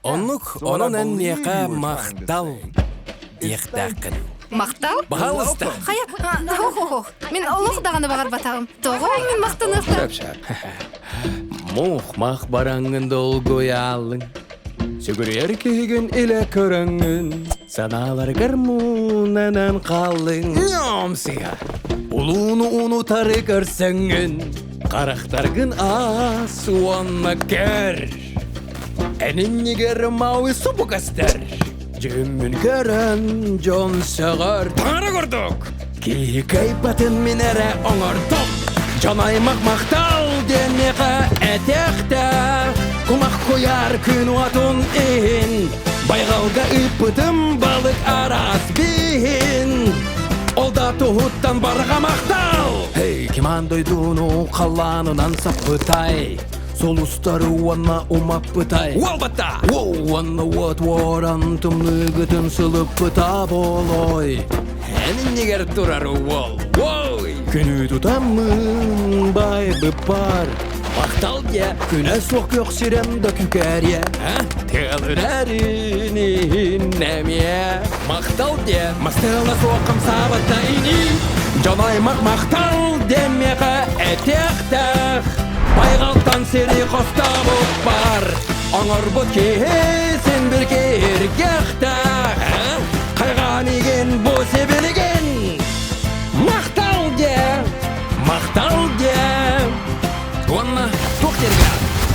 Онлук онон энмеқа мақтал ектақын. Мақтал? Бағалысты. Қая, мен олық дағаны бағар батағым. Тоғы мен мақтанықта. Мұқ мақ бараңын долгой алың. Сүгірер кеген иле көріңін. Саналар гармунанан қалың. Нөмсіға. Улуну унутары көрсіңін. Қарақтарғын асуанна кер. Әнін негер мауи супу кастар. Жүмін көрін жон сығыр. Таңыры көрдік. Кейі кайпатын мен әрі оңырдым. Жон аймақ мақтал денеға әтекті. Құмақ қояр күн уатун ейін. Байғалға үппітім балық арас бейін. Олда тұғыттан барға мақтал. Хей, кеман дойдуну қаланынан сапытай. Сол ұстары уанна умап бұтай. Уалбатта! Уанна уат-уаран тұмныгытын сылып бұта болой. Әнін негер тұрар уол. Күні тұтамын бай бұпар. Мақтал де, күні соқ yok сирем да күкәр е. Тығылыр әрінен әме. Мақтал де, мастыла соқым сабытта ині. Жанаймақ мақтал демеға әтектақ. Байғалтан сені қоста бұп бар. Аңыр бұт кейсен бір кергектақ. Қайған еген бұл себелеген. Мақтал де, мақтал де. Онна тоқтерға.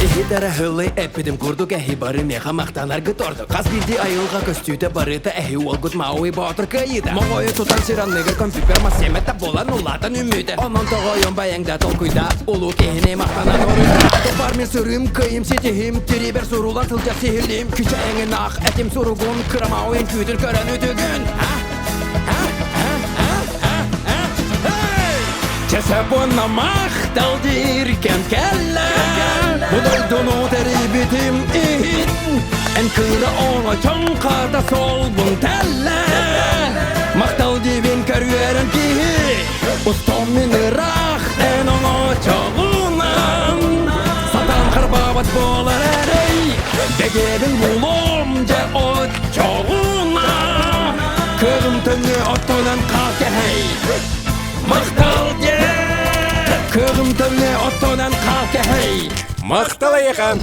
Эхидара хылы әппедім көрдік әхи бары меға мақтанар ғыторды. Қаз бірде айылға көстүйті барыты әхи олғыт мауи батыр кайыды. Моғойы тұтан сиран негір компьютер масеметті болан ұлатын үміді. Онан тоғойын баяңда толкүйда ұлу кехіне мақтанан орыда. Топар мен сүрім күйім сетехім теребер сұрулар тылжақ сехілдім. Күші әңін ақ әтім сұрығын кырамауын күйдір көрін өтігін. Чесіп онна мақтал диркен кәлі. Бұдайдыну тәрібетім ейін. Ән күрі оңа чоңқада сол бұн тәлі. Мақтал девен кәрверін кейі. Ұстан мен ұрақ ән оңа чоғынан. Сатан қырбабат болар әрей. Дегебін бұлым жә от чоғына. Көғім түнге оттынан қалке әй. Мақтал де, көғім түнге оттынан қалке әй. Мақтал еқан.